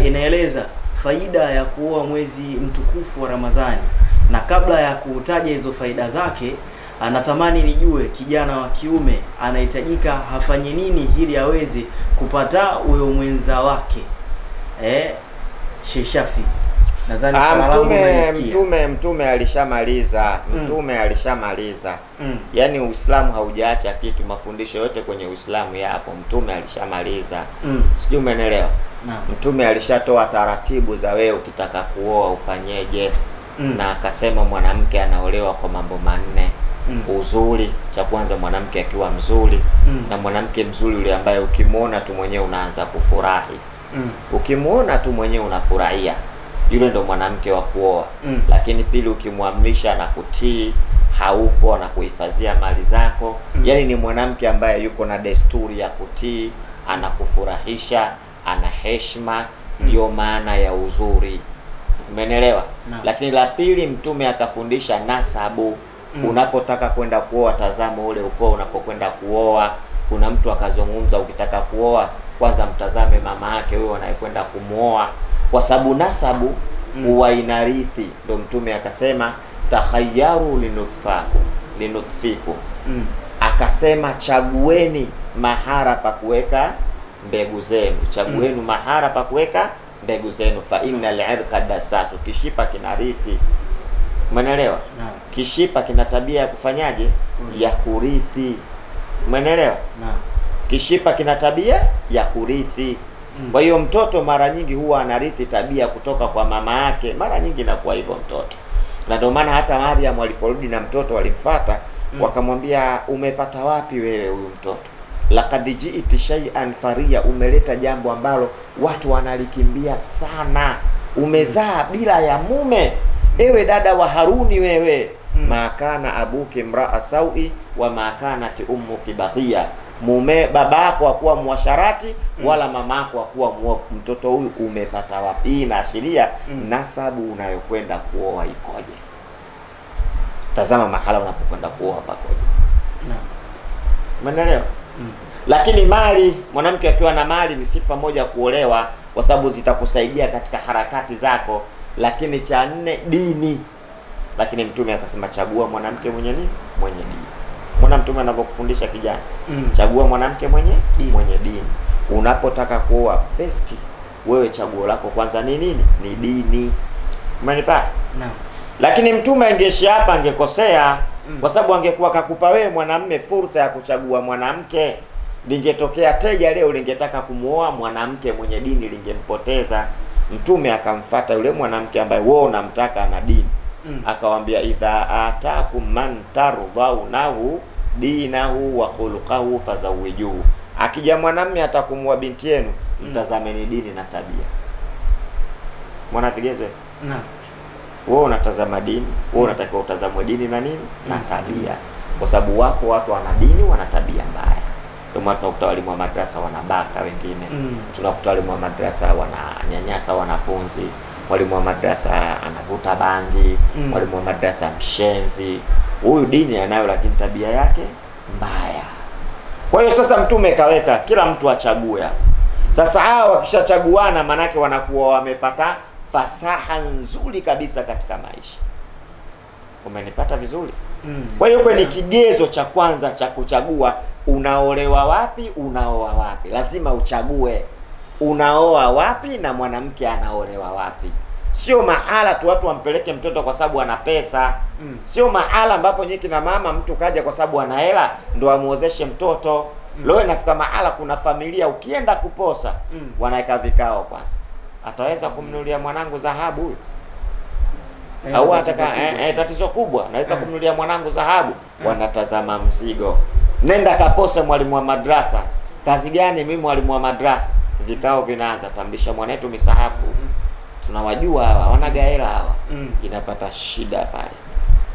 inaeleza faida ya kuoa mwezi mtukufu wa Ramadhani, na kabla ya kutaja hizo faida zake, anatamani nijue kijana wa kiume anahitajika hafanye nini ili aweze kupata huyo mwenza wake. Sheikh Shafi, nadhani mtume alishamaliza. Mtume alishamaliza. Yaani Uislamu haujaacha kitu, mafundisho yote kwenye Uislamu yapo. Mtume alishamaliza. Sijui umeelewa? Mtume alishatoa taratibu za wewe ukitaka kuoa ufanyeje. Na akasema mwanamke anaolewa kwa mambo manne. Uzuri, cha kwanza mwanamke akiwa mzuri. Na mwanamke mzuri yule ambaye ukimwona tu mwenyewe unaanza kufurahi. Ukimwona tu mwenyewe unafurahia, yule ndo mwanamke wa kuoa. Lakini pili, ukimwamrisha na kutii, haupo na kuhifadhia mali zako. Yaani ni mwanamke ambaye yuko na desturi ya kutii, anakufurahisha, ana heshima, ndio maana ya uzuri. Umeelewa? Lakini la pili, mtume akafundisha nasabu. Unapotaka kwenda kuoa, tazama ule ukoo unapokwenda kuoa. Kuna mtu akazungumza, ukitaka kuoa kwanza mtazame mama yake wewe unayekwenda kumuoa, kwa sababu nasabu huwa inarithi. Ndio mtume akasema takhayyaru linutfiku. Akasema chagueni mahara pa kuweka mbegu zenu. Chagueni mahara pa kuweka mbegu zenu, fa innal irqa dasasu. Kishipa kinarithi. Umeelewa? Kishipa kina tabia ya kufanyaje? Ya kurithi. Umeelewa? Kishipa kina tabia ya kurithi. Kwa hiyo mtoto mara nyingi huwa anarithi tabia kutoka kwa mama yake. Mara nyingi inakuwa hivyo mtoto. Na ndio maana hata Maryam aliporudi na mtoto walimfuata, wakamwambia umepata wapi wewe huyu mtoto? Laqad ji'ti shay'an fariya, umeleta jambo ambalo watu wanalikimbia sana. Umezaa bila ya mume. Ewe dada wa Haruni wewe. Makana abuki mraa sawi wa makanati ummuki baghiya. Mume babako hakuwa mwasharati wala mamako hakuwa muovu. Mtoto huyu umepata wapi? Hii inaashiria nasabu unayokwenda kuoa ikoje. Tazama mahala unapokwenda kuoa pakoje. Umeelewa? Lakini mali, mwanamke akiwa na mali ni sifa moja kuolewa, kwa sababu zitakusaidia katika harakati zako. Lakini cha nne, dini. Lakini mtume akasema chagua mwanamke mwenye nini? Mwenye dini. Mbona mtume anapokufundisha kijana? Chagua mwanamke mwenye dini. Unapotaka kuoa first, wewe chaguo lako kwanza ni nini? Ni dini. Umenipata? Lakini mtume angeshi hapa angekosea, kwa sababu angekuwa kakupa wewe mwanamume fursa ya kuchagua mwanamke. Lingetokea teja leo lingetaka kumuoa mwanamke mwenye dini, lingempoteza. Mtume akamfuata yule mwanamke ambaye wewe unamtaka na dini. Akawambia idha atakum man tardawnahu dinahu wa khuluquhu fazawijuhu. Akija mwanamume atakumua binti yenu, mtazameni dini na tabia. Mwana vigezo? Wewe unatazama dini, wewe unatakiwa utazamwe dini na nini? Na tabia. Kwa sababu wako watu wana dini, wana tabia mbaya. Kama tunakuta walimu wa madrasa wanabaka wengine. Tunakuta walimu wa madrasa wananyanyasa wanafunzi. Mwalimu wa madrasa anavuta bangi. Mwalimu wa madrasa mshenzi. Huyu dini anayo, lakini tabia yake mbaya. Kwa hiyo sasa mtume kaweka kila mtu achague. Sasa hao wakishachaguana, manake wanakuwa wamepata fasaha nzuri kabisa katika maisha. Umenipata vizuri? Kwa hiyo ni kigezo cha kwanza cha kuchagua unaolewa wapi, unaoa wapi. Lazima uchague unaoa wapi na mwanamke anaolewa wapi. Sio mahala tu watu wampeleke mtoto kwa sababu ana pesa. Sio mahala ambapo nyinyi kina mama mtu kaja kwa sababu ana hela ndo amuozeshe mtoto. Leo inafika mahala kuna familia ukienda kuposa wanaweka vikao kwanza. Ataweza kumnunulia mwanangu dhahabu huyu? Au ataka tatizo kubwa, naweza kumnunulia mwanangu dhahabu. Wanatazama mzigo. Nenda kapose mwalimu wa madrasa. Kazi gani mimi mwalimu wa madrasa? Vikao vinaanza, tambisha mwanetu misahafu. Tunawajua hawa, wanagaela hawa. Inapata shida pale.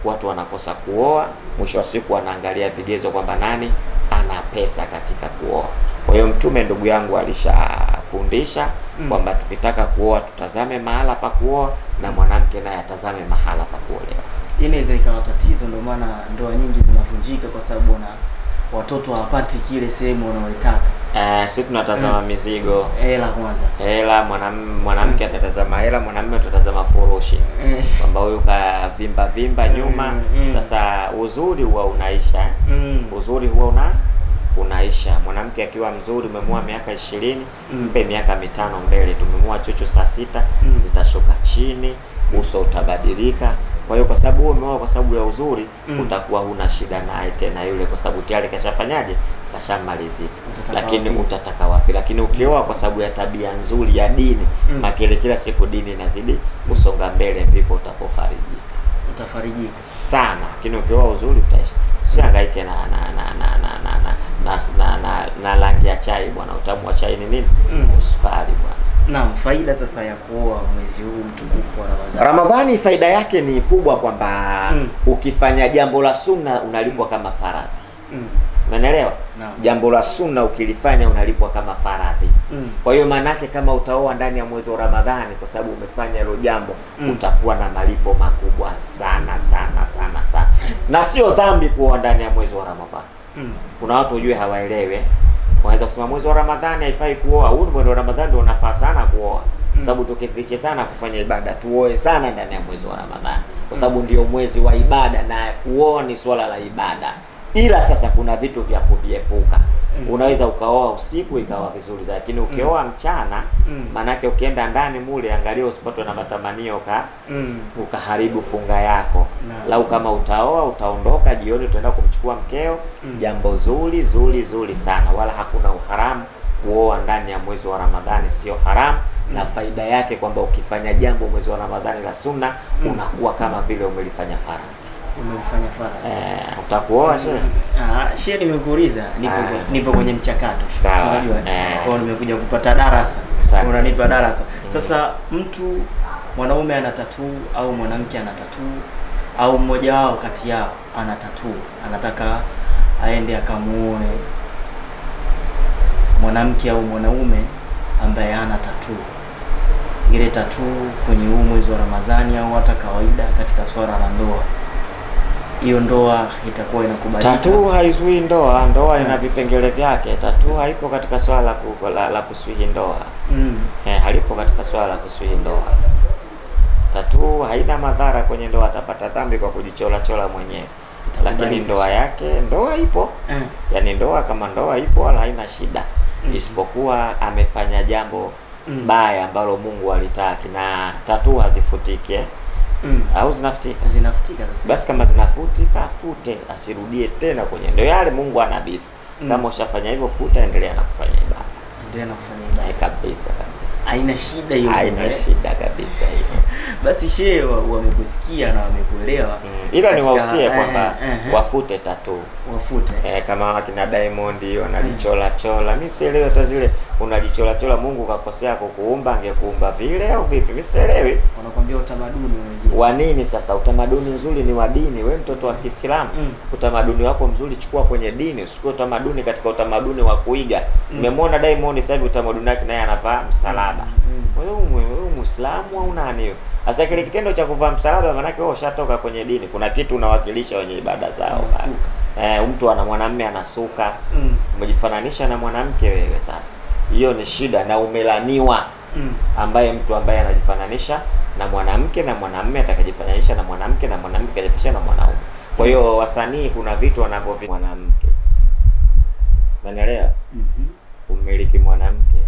Watu wanakosa kuoa, mwisho wa siku wanaangalia vigezo kwamba nani ana pesa katika kuoa. Kwa hiyo mtume ndugu yangu alishafundisha kwamba tukitaka kuoa tutazame mahala pa kuoa na mwanamke naye atazame mahala pa kuolewa. Inaweza ikawa tatizo, ndio maana ndoa nyingi zinavunjika kwa sababu na watoto hawapati kile sehemu wanaoitaka. Sisi tunatazama mizigo. Hela kwanza. Hela, mwanamke atatazama hela, mwanamume atatazama furushi. Kwamba huyu vimba nyuma. Sasa uzuri huwa unaisha. Uzuri huwa unaisha. Mwanamke akiwa mzuri, umemua miaka 20, mpe miaka 5 mbele. Tumemua chuchu saa 6, zitashuka chini, uso utabadilika. Kwa hiyo kwa sababu wewe umeoa kwa sababu ya uzuri, utakuwa huna shida naye tena yule, kwa sababu tayari kashafanyaje? Kashamalizika. Lakini utataka wapi? Lakini ukioa kwa sababu ya tabia nzuri ya dini, makele kila siku dini inazidi kusonga mbele, ndipo utapofarijika. Utafarijika sana. Lakini ukioa uzuri utaishi. Usihangaike na rangi ya chai bwana. Utamu wa chai ni nini? Sukari bwana. Naam, faida sasa ya kuoa mwezi huu mtukufu wa Ramadhani. Ramadhani faida yake ni kubwa kwamba ukifanya jambo la sunna unalipwa kama faradhi. Umeelewa? Jambo la sunna ukilifanya unalipwa kama faradhi. Kwa hiyo maana yake kama utaoa ndani ya mwezi wa Ramadhani kwa sababu umefanya hilo jambo, utakuwa na malipo makubwa sana sana sana sana. Na sio dhambi kuoa ndani ya mwezi wa Ramadhani. Kuna watu ujue hawaelewi. Wanaweza kusema mwezi wa Ramadhani haifai kuoa. Huu mwezi wa Ramadhani ndio unafaa sana kuoa. Kwa sababu tukifishe sana kufanya ibada, tuoe sana ndani ya mwezi wa Ramadhani. Kwa sababu ndio mwezi wa ibada na kuoa ni swala la ibada. Ila sasa kuna vitu vya kuviepuka. Unaweza ukaoa usiku ikawa vizuri, lakini ukioa mchana, manake ukienda ndani mule angalia usipatwe na matamanio ukaharibu funga yako. Lau kama utaoa utaondoka jioni utaenda kumchukua mkeo, jambo zuri sana. Wala hakuna uharamu kuoa ndani ya mwezi wa Ramadhani, sio haramu. Na faida yake kwamba ukifanya jambo mwezi wa Ramadhani la sunna, unakuwa kama vile umelifanya faradhi. Umefanya faradhi. Utakuoa shehe? Shehe nimekuuliza, nipo kwenye mchakato. Unajua? Kwa nimekuja kupata darasa. Unanipa darasa. Sasa mtu mwanaume ana tattoo au mwanamke ana tattoo au mmoja wao kati yao ana tattoo, anataka aende akamuoe mwanamke au mwanaume ambaye hana tattoo. Ile tattoo kwenye huu mwezi wa Ramadhani au hata kawaida katika swala la ndoa, hiyo ndoa itakuwa inakubalika? Tattoo haizui ndoa. Ndoa ina vipengele vyake. Tattoo haipo katika swala la kusuhi ndoa. Halipo katika swala la kusuhi ndoa. Tattoo haina madhara kwenye ndoa, atapata dhambi kwa kujichola mwenyewe. Lakini ndoa yake, ndoa ipo. Yaani ndoa kama ndoa ipo wala haina shida. Isipokuwa amefanya jambo baya ambalo Mungu alitaki, na tattoo hazifutike. Au zinafutika? Zinafutika sasa. Basi kama zinafutika, afute, asirudie tena kwenye ndio yale. Mungu anabifu. Kama ushafanya hivyo, futa, endelea na kufanya ibada. Endelea na kufanya ibada. Kabisa. Haina shida hiyo. Haina shida kabisa hiyo. Basi shehe wamekusikia na wamekuelewa. Ila ni wahusie kwamba wafute tattoo. Wafute. Kama wakina Diamond wanalichola. Mimi sielewi hata zile unajichola. Mungu kakosea kukuumba, angekuumba vile au vipi? Mimi sielewi. Wanakuambia utamaduni wengine. Wa nini sasa? Utamaduni nzuri ni wa dini. Wewe mtoto wa Kiislamu, utamaduni wako mzuri chukua kwenye dini, usichukue utamaduni katika utamaduni wa kuiga. Nimemwona Diamond sasa hivi utamaduni wake naye anavaa msalaba. Wewe Muislamu au nani? Sasa kile kitendo cha kuvaa msalaba maana yake wewe ushatoka kwenye dini. Kuna kitu unawakilisha wenye ibada zao. Mtu ana mwanamume anasuka. Umejifananisha na mwanamke wewe sasa. Hiyo ni shida na umelaniwa. Mtu ambaye anajifananisha na mwanamke na mwanamume atakajifananisha na mwanamke na mwanamke akajifananisha na mwanaume. Kwa hiyo wasanii kuna vitu wanavyo mwanamke. Umeelewa? Kumiliki mwanamke.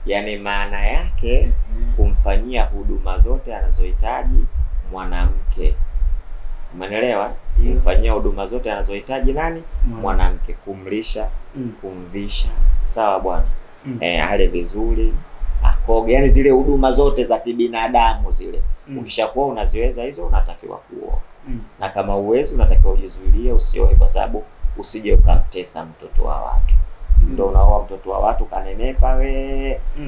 Yaani maana yake kumfanyia huduma zote anazohitaji mwanamke. Umeelewa? Kumfanyia huduma zote anazohitaji nani? Mwanamke. Kumlisha, kumvisha. Sawa bwana? Ale vizuri, akoge, yani zile huduma zote za kibinadamu zile. Ukishakuwa unaziweza hizo, unatakiwa kuoa. Na kama uwezi, unatakiwa ujizuilie usioe, kwa sababu usije ukamtesa mtoto wa watu. Ndio unaoa mtoto wa watu kanenepa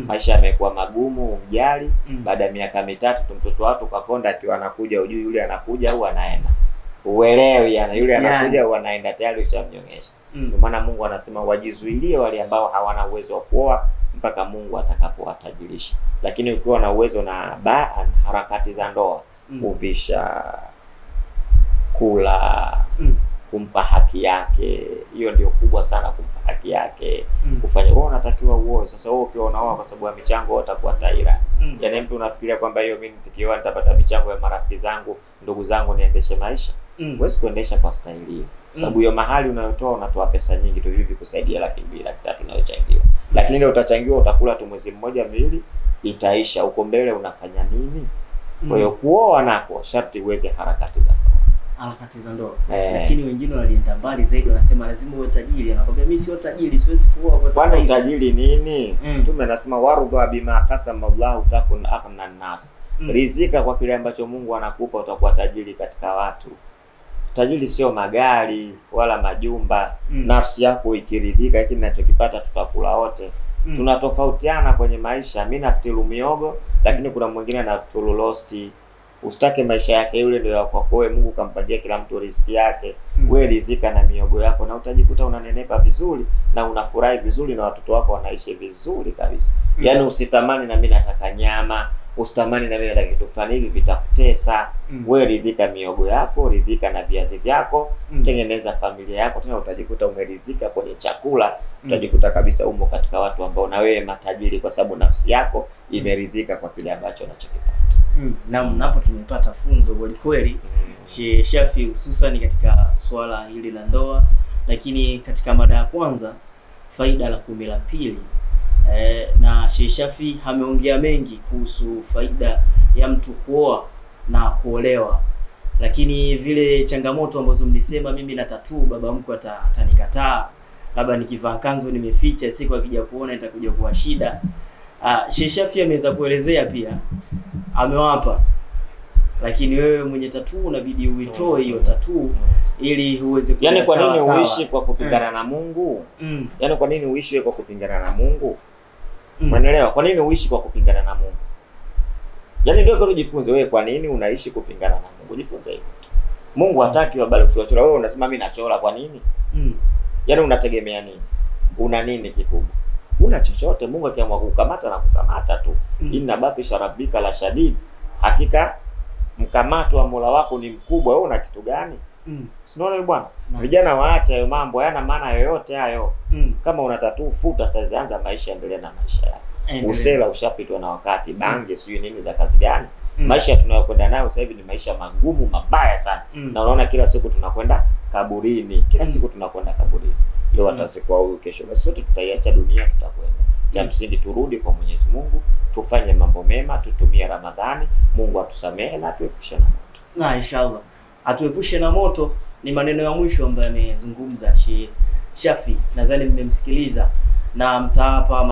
maisha yamekuwa magumu, umjali. Baada ya miaka 3 mtoto wa watu kakonda, akiwa anakuja ujui yule anakuja au anaenda. Uelewi yule anakuja au anaenda, tayari ushamnyonyesha. Ndio maana Mungu anasema wajizuilie wale ambao hawana uwezo wa kuoa mpaka Mungu atakapowatajirisha. Lakini ukiwa na uwezo na harakati za ndoa, kuvisha, kula, kumpa haki yake. Hiyo ndio kubwa sana, kumpa haki yake. Kufanya wewe unatakiwa uoe. Sasa wewe ukiwa unaoa kwa sababu ya michango utakuwa taira. Yaani mtu unafikiria kwamba hiyo mimi nikioa nitapata michango ya marafiki zangu, ndugu zangu niendeshe maisha. Huwezi kuendesha kwa staili hiyo. Sababu hiyo mahali unayotoa unatoa pesa nyingi tu hivi kusaidia 200,000 300,000 unayochangiwa. Lakini ile utachangiwa utakula tu mwezi mmoja miwili itaisha. Uko mbele unafanya nini? Kwa hiyo kuoa nako sharti uweze harakati za ndoa. Lakini wengine walienda mbali zaidi, wanasema lazima uwe tajiri. Anakwambia mimi sio tajiri, siwezi kuoa kwa sasa hivi. Kwani utajiri nini? Mtume anasema warudha bima qasama Allahu takun aghna an-nas. Rizika kwa kile ambacho Mungu anakupa utakuwa tajiri katika watu. Tajiri sio magari wala majumba. Nafsi yako ikiridhika, hiki ninachokipata tutakula wote. Tunatofautiana kwenye maisha. Mimi nafutilu miogo, lakini kuna mwingine anafutilu rosti. Usitake maisha yake yule ndio yako kwa wewe. Mungu kampangia kila mtu riziki yake. Wewe rizika na miogo yako na utajikuta unanenepa vizuri na unafurahi vizuri na watoto wako wanaishi vizuri kabisa. Yaani usitamani na mimi nataka nyama, usitamani na mimi nataka kitu fulani, hivi vitakutesa. Wewe ridhika miogo yako, ridhika na viazi vyako, tengeneza familia yako, tena utajikuta umeridhika kwenye chakula. Utajikuta kabisa umo katika watu ambao na wewe matajiri kwa sababu nafsi yako imeridhika kwa kile ambacho unachokipata. Naam, napo tumepata funzo kweli Sheikh Shafi, hususan katika swala hili la ndoa. Lakini katika mada ya kwanza, faida la 10 la pili, na Sheikh Shafi ameongea mengi kuhusu faida ya mtu kuoa na kuolewa. Lakini vile changamoto ambazo mlisema, mimi na tattoo baba mkwe atanikataa, labda nikivaa kanzu nimeficha, siku akija kuona itakuja kuwa shida. Sheikh Shafi ameweza kuelezea pia, amewapa. Lakini wewe mwenye tattoo unabidi uitoe hiyo tattoo ili uweze kuwa. Yaani kwa nini uishi kwa kupingana na Mungu? Yaani kwa nini uishi kwa kupingana na Mungu? Umeelewa? Kwa nini uishi kwa kupingana na Mungu? Yaani ndio kujifunze wewe kwa nini unaishi kupingana na Mungu. Jifunze hivyo. Mungu hataki wabali kuchora. Wewe unasema mimi nachora kwa nini? Yaani unategemea nini? Una nini kikubwa? Una chochote. Mungu akiamua kukamata na kukamata tu. Inna batisha rabbika la shadid. Hakika mkamato wa Mola wako ni mkubwa. Wewe una kitu gani? Sinaona bwana. Vijana waacha hayo mambo, hayana maana yoyote hayo. Kama una tattoo futa sasa, anza maisha, endelea na maisha yako. Usela ushapitwa na wakati, bange sijui nini za kazi gani. Maisha tunayokwenda nayo sasa hivi ni maisha magumu, mabaya sana. Na unaona kila siku tunakwenda kaburini. Kila siku tunakwenda kaburini. Leo atasikwa huyu, kesho basi sote tutaiacha dunia, tutakwenda. Cha msingi turudi kwa Mwenyezi Mungu, tufanye mambo mema, tutumie Ramadhani, Mungu atusamehe na atuepushe na moto. Na inshallah atuepushe na moto ni maneno ya mwisho ambayo amezungumza Sheikh Shafi. Nadhani mmemsikiliza na mtawapa